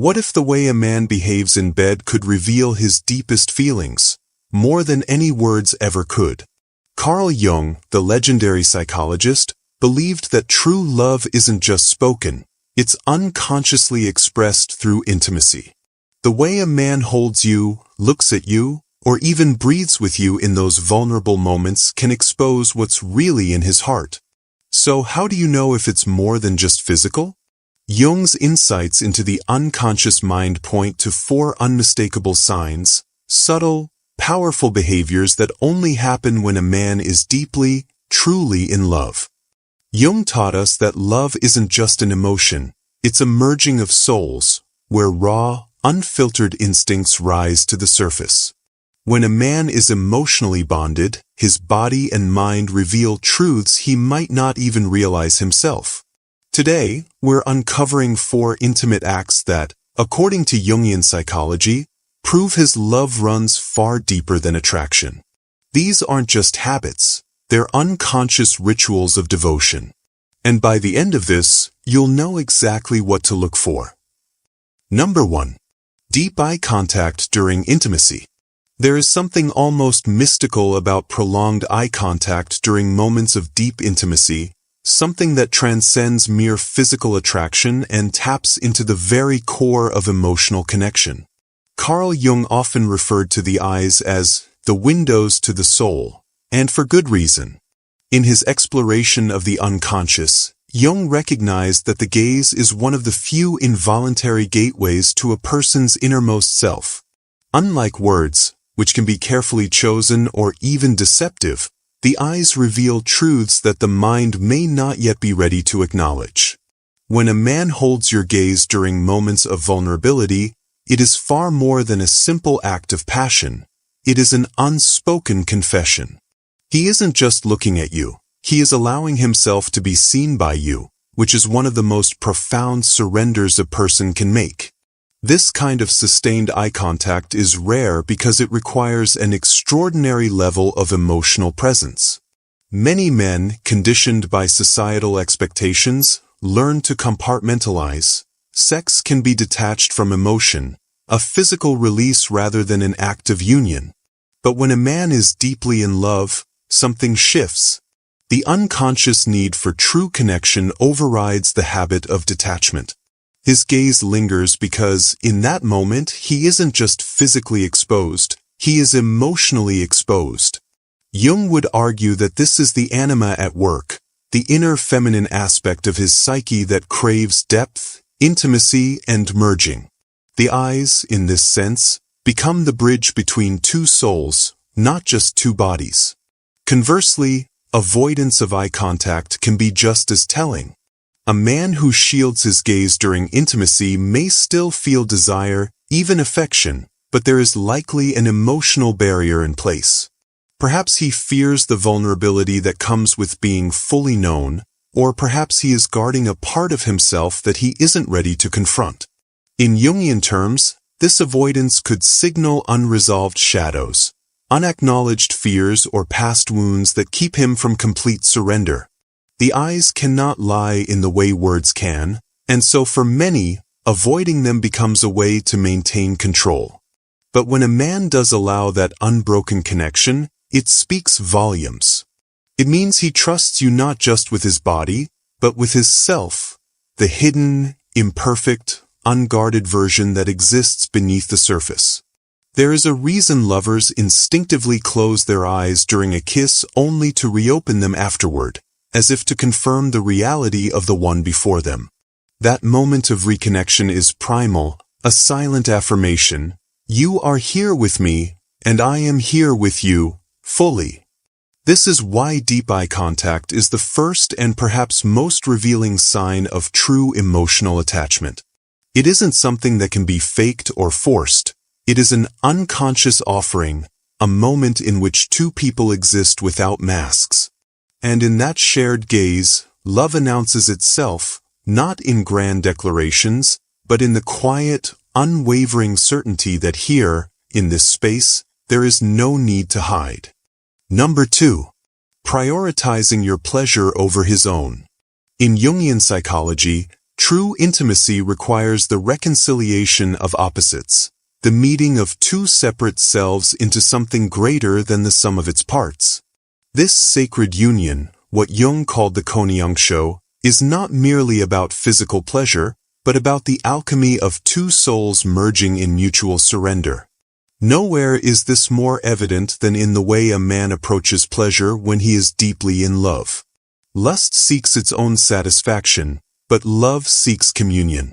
What if the way a man behaves in bed could reveal his deepest feelings, more than any words ever could? Carl Jung, the legendary psychologist, believed that true love isn't just spoken, it's unconsciously expressed through intimacy. The way a man holds you, looks at you, or even breathes with you in those vulnerable moments can expose what's really in his heart. So how do you know if it's more than just physical? Jung's insights into the unconscious mind point to 4 unmistakable signs, subtle, powerful behaviors that only happen when a man is deeply, truly in love. Jung taught us that love isn't just an emotion, it's a merging of souls, where raw, unfiltered instincts rise to the surface. When a man is emotionally bonded, his body and mind reveal truths he might not even realize himself. Today, we're uncovering 4 intimate acts that, according to Jungian psychology, prove his love runs far deeper than attraction. These aren't just habits, they're unconscious rituals of devotion. And by the end of this, you'll know exactly what to look for. Number 1. Deep eye contact during intimacy. There is something almost mystical about prolonged eye contact during moments of deep intimacy, something that transcends mere physical attraction and taps into the very core of emotional connection. Carl Jung often referred to the eyes as the windows to the soul, and for good reason. In his exploration of the unconscious, Jung recognized that the gaze is one of the few involuntary gateways to a person's innermost self. Unlike words, which can be carefully chosen or even deceptive, the eyes reveal truths that the mind may not yet be ready to acknowledge. When a man holds your gaze during moments of vulnerability, it is far more than a simple act of passion. It is an unspoken confession. He isn't just looking at you, he is allowing himself to be seen by you, which is one of the most profound surrenders a person can make. This kind of sustained eye contact is rare because it requires an extraordinary level of emotional presence. Many men, conditioned by societal expectations, learn to compartmentalize. Sex can be detached from emotion, a physical release rather than an act of union. But when a man is deeply in love, something shifts. The unconscious need for true connection overrides the habit of detachment. His gaze lingers because, in that moment, he isn't just physically exposed, he is emotionally exposed. Jung would argue that this is the anima at work, the inner feminine aspect of his psyche that craves depth, intimacy, and merging. The eyes, in this sense, become the bridge between 2 souls, not just 2 bodies. Conversely, avoidance of eye contact can be just as telling. A man who shields his gaze during intimacy may still feel desire, even affection, but there is likely an emotional barrier in place. Perhaps he fears the vulnerability that comes with being fully known, or perhaps he is guarding a part of himself that he isn't ready to confront. In Jungian terms, this avoidance could signal unresolved shadows, unacknowledged fears or past wounds that keep him from complete surrender. The eyes cannot lie in the way words can, and so for many, avoiding them becomes a way to maintain control. But when a man does allow that unbroken connection, it speaks volumes. It means he trusts you not just with his body, but with his self, the hidden, imperfect, unguarded version that exists beneath the surface. There is a reason lovers instinctively close their eyes during a kiss only to reopen them afterward, as if to confirm the reality of the one before them. That moment of reconnection is primal, a silent affirmation. You are here with me, and I am here with you, fully. This is why deep eye contact is the first and perhaps most revealing sign of true emotional attachment. It isn't something that can be faked or forced. It is an unconscious offering, a moment in which 2 people exist without masks. And in that shared gaze, love announces itself, not in grand declarations, but in the quiet, unwavering certainty that here, in this space, there is no need to hide. Number 2. Prioritizing your pleasure over his own. In Jungian psychology, True intimacy requires the reconciliation of opposites, the meeting of two separate selves into something greater than the sum of its parts. This sacred union, what Jung called the Konyangsho, is not merely about physical pleasure, but about the alchemy of two souls merging in mutual surrender. Nowhere is this more evident than in the way a man approaches pleasure when he is deeply in love. Lust seeks its own satisfaction, but love seeks communion.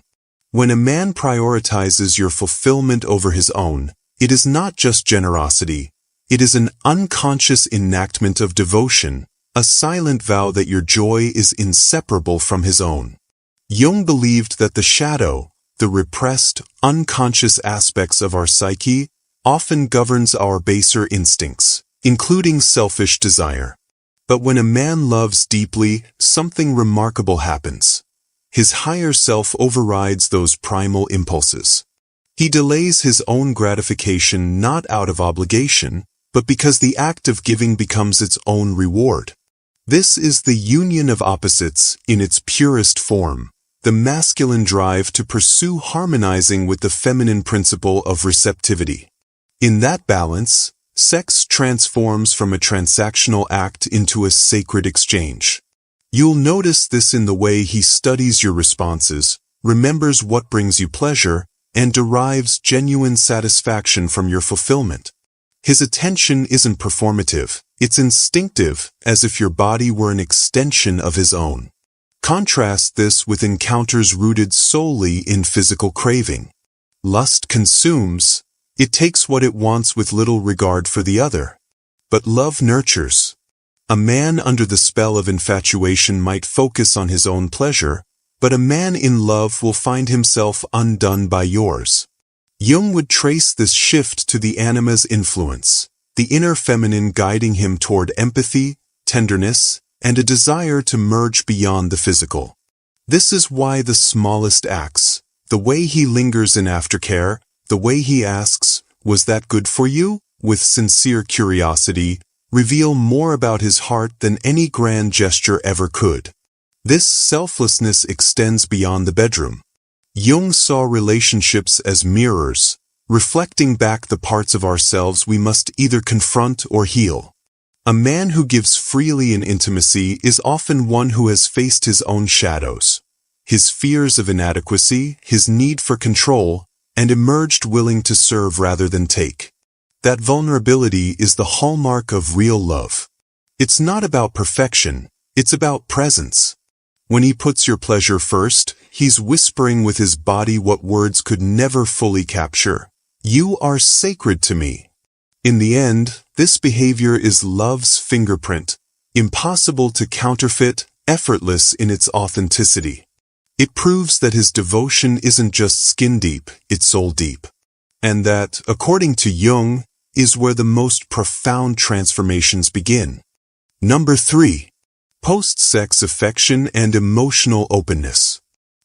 When a man prioritizes your fulfillment over his own, it is not just generosity, it is an unconscious enactment of devotion, a silent vow that your joy is inseparable from his own. Jung believed that the shadow, the repressed, unconscious aspects of our psyche, often governs our baser instincts, including selfish desire. But when a man loves deeply, something remarkable happens. His higher self overrides those primal impulses. He delays his own gratification not out of obligation, but because the act of giving becomes its own reward. This is the union of opposites in its purest form, the masculine drive to pursue harmonizing with the feminine principle of receptivity. In that balance, sex transforms from a transactional act into a sacred exchange. You'll notice this in the way he studies your responses, remembers what brings you pleasure, and derives genuine satisfaction from your fulfillment. His attention isn't performative, it's instinctive, as if your body were an extension of his own. Contrast this with encounters rooted solely in physical craving. Lust consumes, it takes what it wants with little regard for the other. But love nurtures. A man under the spell of infatuation might focus on his own pleasure, but a man in love will find himself undone by yours. Jung would trace this shift to the Anima's influence, the inner feminine guiding him toward empathy, tenderness, and a desire to merge beyond the physical. This is why the smallest acts, the way he lingers in aftercare, the way he asks, "Was that good for you?" with sincere curiosity, reveal more about his heart than any grand gesture ever could. This selflessness extends beyond the bedroom. Jung saw relationships as mirrors, reflecting back the parts of ourselves we must either confront or heal. A man who gives freely in intimacy is often one who has faced his own shadows, his fears of inadequacy, his need for control, and emerged willing to serve rather than take. That vulnerability is the hallmark of real love. It's not about perfection, it's about presence. When he puts your pleasure first, he's whispering with his body what words could never fully capture. You are sacred to me. In the end, this behavior is love's fingerprint, impossible to counterfeit, effortless in its authenticity. It proves that his devotion isn't just skin deep, it's soul deep. And that, according to Jung, is where the most profound transformations begin. Number 3. Post-sex affection and emotional openness.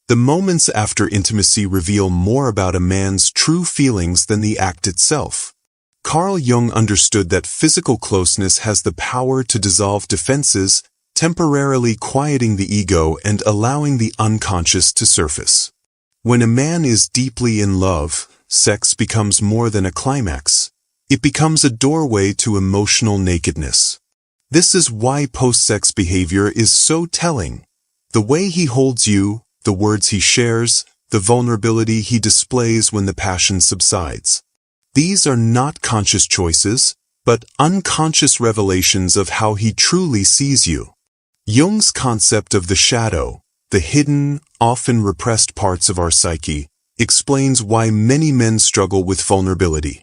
The moments after intimacy reveal more about a man's true feelings than the act itself. Carl Jung understood that physical closeness has the power to dissolve defenses, temporarily quieting the ego and allowing the unconscious to surface. When a man is deeply in love, sex becomes more than a climax. It becomes a doorway to emotional nakedness. This is why post-sex behavior is so telling. The way he holds you, the words he shares, the vulnerability he displays when the passion subsides. These are not conscious choices, but unconscious revelations of how he truly sees you. Jung's concept of the shadow, the hidden, often repressed parts of our psyche, explains why many men struggle with vulnerability.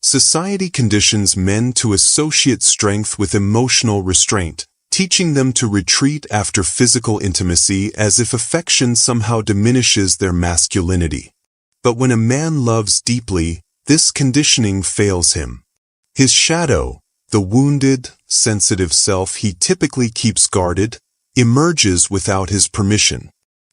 Society conditions men to associate strength with emotional restraint, teaching them to retreat after physical intimacy as if affection somehow diminishes their masculinity. But when a man loves deeply, this conditioning fails him. His shadow, the wounded, sensitive self he typically keeps guarded, emerges without his permission.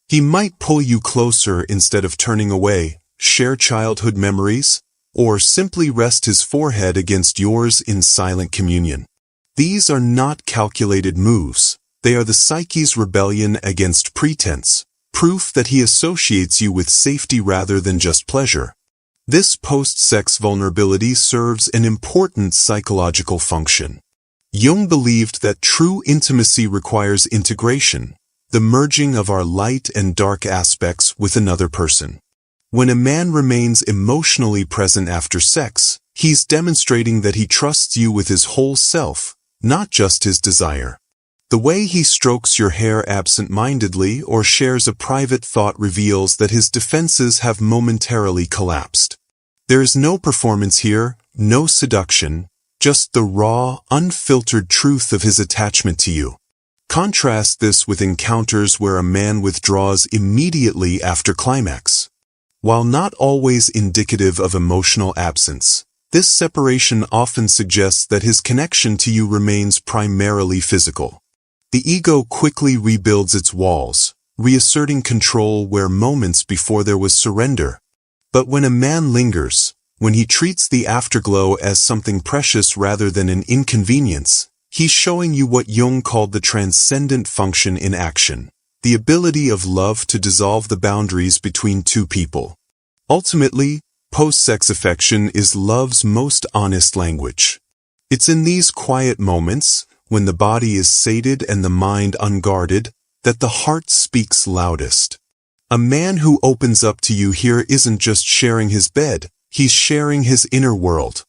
He might pull you closer instead of turning away, share childhood memories, or simply rest his forehead against yours in silent communion. These are not calculated moves. They are the psyche's rebellion against pretense, proof that he associates you with safety rather than just pleasure. This post-sex vulnerability serves an important psychological function. Jung believed that true intimacy requires integration, the merging of our light and dark aspects with another person. When a man remains emotionally present after sex, he's demonstrating that he trusts you with his whole self, not just his desire. The way he strokes your hair absent-mindedly or shares a private thought reveals that his defenses have momentarily collapsed. There is no performance here, no seduction, just the raw, unfiltered truth of his attachment to you. Contrast this with encounters where a man withdraws immediately after climax. While not always indicative of emotional absence, this separation often suggests that his connection to you remains primarily physical. The ego quickly rebuilds its walls, reasserting control where moments before there was surrender. But when a man lingers, when he treats the afterglow as something precious rather than an inconvenience, he's showing you what Jung called the transcendent function in action, the ability of love to dissolve the boundaries between two people. Ultimately, post-sex affection is love's most honest language. It's in these quiet moments, when the body is sated and the mind unguarded, that the heart speaks loudest. A man who opens up to you here isn't just sharing his bed, he's sharing his inner world.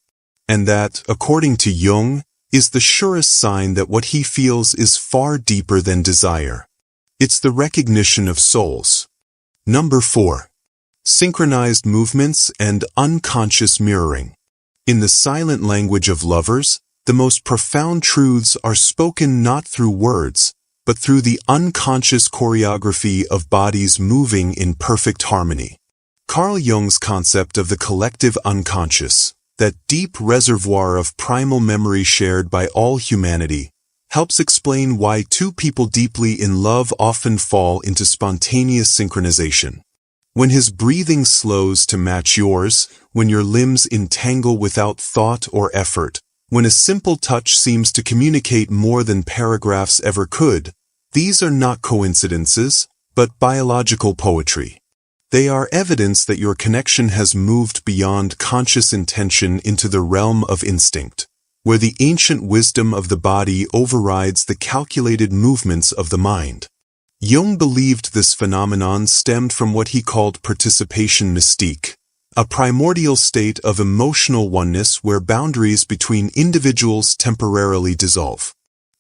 And that, according to Jung, is the surest sign that what he feels is far deeper than desire. It's the recognition of souls. Number 4. Synchronized movements and unconscious mirroring. In the silent language of lovers, the most profound truths are spoken not through words, but through the unconscious choreography of bodies moving in perfect harmony. Carl Jung's concept of the collective unconscious, that deep reservoir of primal memory shared by all humanity, helps explain why two people deeply in love often fall into spontaneous synchronization. When his breathing slows to match yours, when your limbs entangle without thought or effort, when a simple touch seems to communicate more than paragraphs ever could, these are not coincidences, but biological poetry. They are evidence that your connection has moved beyond conscious intention into the realm of instinct, where the ancient wisdom of the body overrides the calculated movements of the mind. Jung believed this phenomenon stemmed from what he called participation mystique, a primordial state of emotional oneness where boundaries between individuals temporarily dissolve.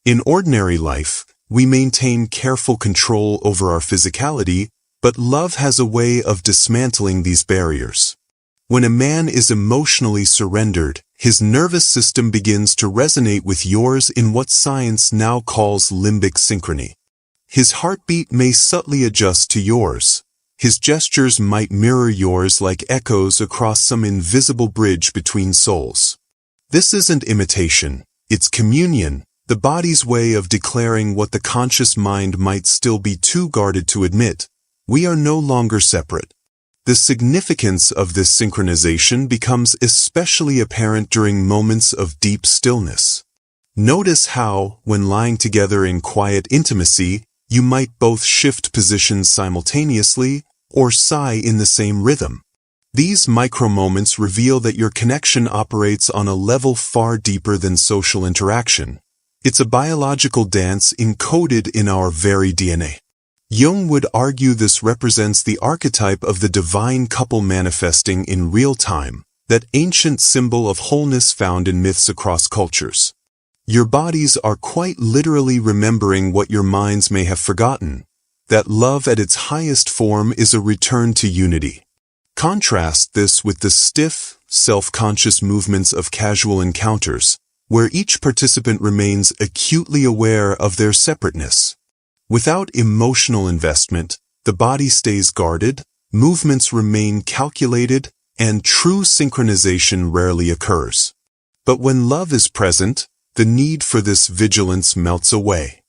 In ordinary life, we maintain careful control over our physicality, but love has a way of dismantling these barriers. When a man is emotionally surrendered, his nervous system begins to resonate with yours in what science now calls limbic synchrony. His heartbeat may subtly adjust to yours. His gestures might mirror yours like echoes across some invisible bridge between souls. This isn't imitation, it's communion, the body's way of declaring what the conscious mind might still be too guarded to admit. We are no longer separate. The significance of this synchronization becomes especially apparent during moments of deep stillness. Notice how, when lying together in quiet intimacy, you might both shift positions simultaneously or sigh in the same rhythm. These micro-moments reveal that your connection operates on a level far deeper than social interaction. It's a biological dance encoded in our very DNA. Jung would argue this represents the archetype of the divine couple manifesting in real time, that ancient symbol of wholeness found in myths across cultures. Your bodies are quite literally remembering what your minds may have forgotten, that love at its highest form is a return to unity. Contrast this with the stiff, self-conscious movements of casual encounters, where each participant remains acutely aware of their separateness. Without emotional investment, the body stays guarded, movements remain calculated, and true synchronization rarely occurs. But when love is present, the need for this vigilance melts away.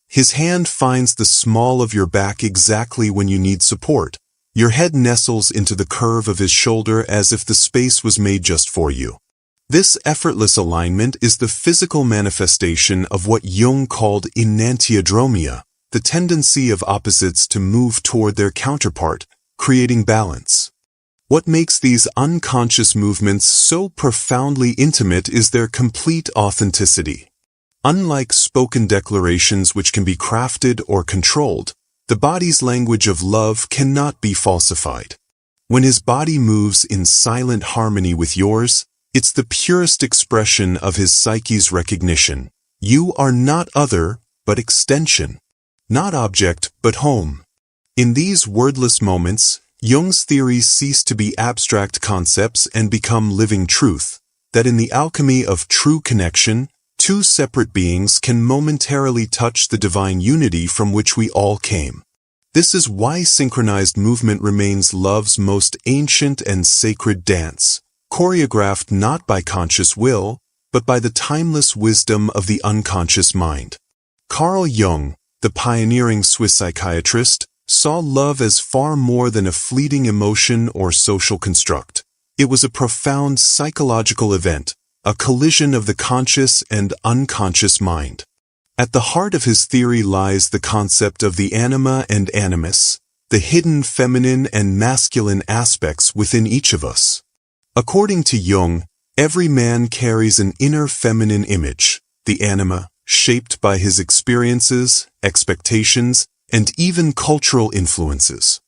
His hand finds the small of your back exactly when you need support. Your head nestles into the curve of his shoulder as if the space was made just for you. This effortless alignment is the physical manifestation of what Jung called enantiodromia, the tendency of opposites to move toward their counterpart, creating balance. What makes these unconscious movements so profoundly intimate is their complete authenticity. Unlike spoken declarations which can be crafted or controlled, the body's language of love cannot be falsified. When his body moves in silent harmony with yours, it's the purest expression of his psyche's recognition. You are not other, but extension. Not object, but home. In these wordless moments, Jung's theories cease to be abstract concepts and become living truth, that in the alchemy of true connection, two separate beings can momentarily touch the divine unity from which we all came. This is why synchronized movement remains love's most ancient and sacred dance, choreographed not by conscious will, but by the timeless wisdom of the unconscious mind. Carl Jung, the pioneering Swiss psychiatrist, saw love as far more than a fleeting emotion or social construct. It was a profound psychological event, a collision of the conscious and unconscious mind. At the heart of his theory lies the concept of the Anima and Animus, the hidden feminine and masculine aspects within each of us. According to Jung, every man carries an inner feminine image, the Anima, shaped by his experiences, expectations, and even cultural influences.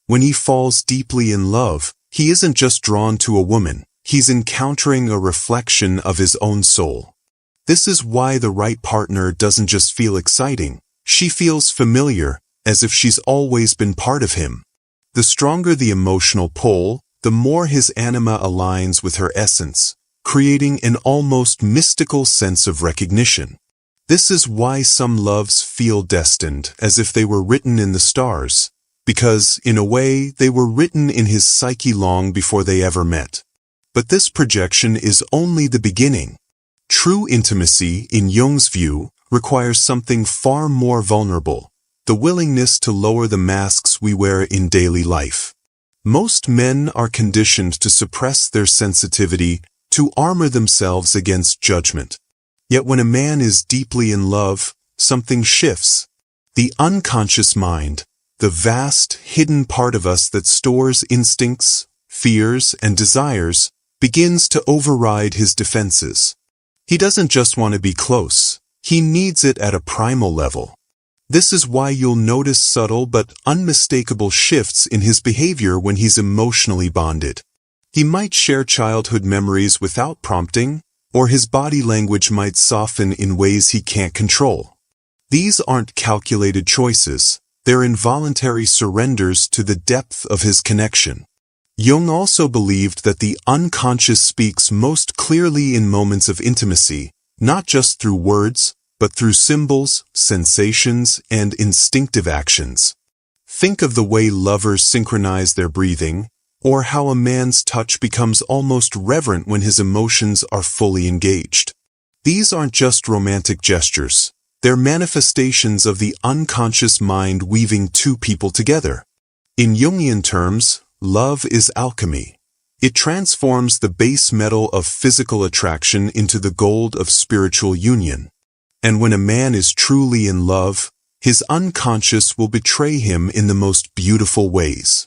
When he falls deeply in love, he isn't just drawn to a woman, he's encountering a reflection of his own soul. This is why the right partner doesn't just feel exciting, she feels familiar, as if she's always been part of him. The stronger the emotional pull, the more his anima aligns with her essence, creating an almost mystical sense of recognition. This is why some loves feel destined, as if they were written in the stars, because, in a way, they were written in his psyche long before they ever met. But this projection is only the beginning. True intimacy, in Jung's view, requires something far more vulnerable, the willingness to lower the masks we wear in daily life. Most men are conditioned to suppress their sensitivity, to armor themselves against judgment. Yet when a man is deeply in love, something shifts. The unconscious mind, the vast, hidden part of us that stores instincts, fears, and desires, begins to override his defenses. He doesn't just want to be close, he needs it at a primal level. This is why you'll notice subtle but unmistakable shifts in his behavior when he's emotionally bonded. He might share childhood memories without prompting, or his body language might soften in ways he can't control. These aren't calculated choices, they're involuntary surrenders to the depth of his connection. Jung also believed that the unconscious speaks most clearly in moments of intimacy, not just through words, but through symbols, sensations, and instinctive actions. Think of the way lovers synchronize their breathing, or how a man's touch becomes almost reverent when his emotions are fully engaged. These aren't just romantic gestures, they're manifestations of the unconscious mind weaving two people together. In Jungian terms, love is alchemy. It transforms the base metal of physical attraction into the gold of spiritual union. And when a man is truly in love, his unconscious will betray him in the most beautiful ways.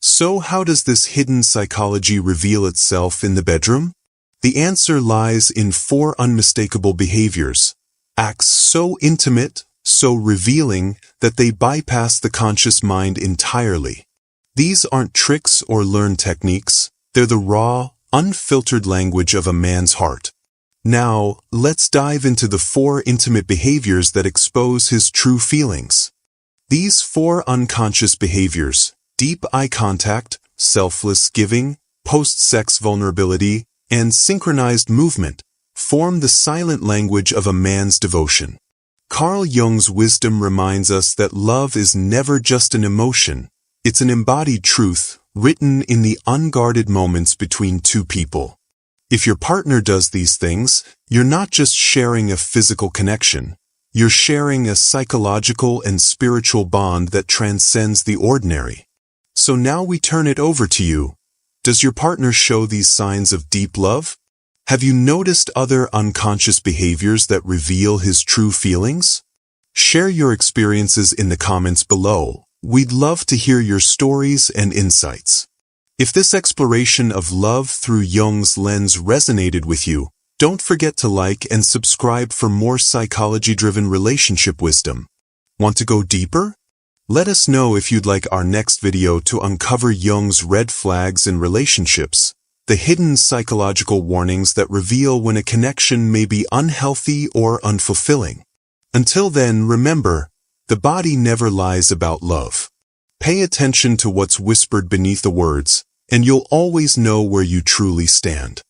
So how does this hidden psychology reveal itself in the bedroom? The answer lies in 4 unmistakable behaviors, acts so intimate, so revealing, that they bypass the conscious mind entirely. These aren't tricks or learned techniques, they're the raw, unfiltered language of a man's heart. Now, let's dive into the 4 intimate behaviors that expose his true feelings. These 4 unconscious behaviors, deep eye contact, selfless giving, post-sex vulnerability, and synchronized movement, form the silent language of a man's devotion. Carl Jung's wisdom reminds us that love is never just an emotion, it's an embodied truth, written in the unguarded moments between two people. If your partner does these things, you're not just sharing a physical connection, you're sharing a psychological and spiritual bond that transcends the ordinary. So now we turn it over to you. Does your partner show these signs of deep love? Have you noticed other unconscious behaviors that reveal his true feelings? Share your experiences in the comments below. We'd love to hear your stories and insights. If this exploration of love through Jung's lens resonated with you, don't forget to like and subscribe for more psychology-driven relationship wisdom. Want to go deeper? Let us know if you'd like our next video to uncover Jung's red flags in relationships, the hidden psychological warnings that reveal when a connection may be unhealthy or unfulfilling. Until then, remember, the body never lies about love. Pay attention to what's whispered beneath the words, and you'll always know where you truly stand.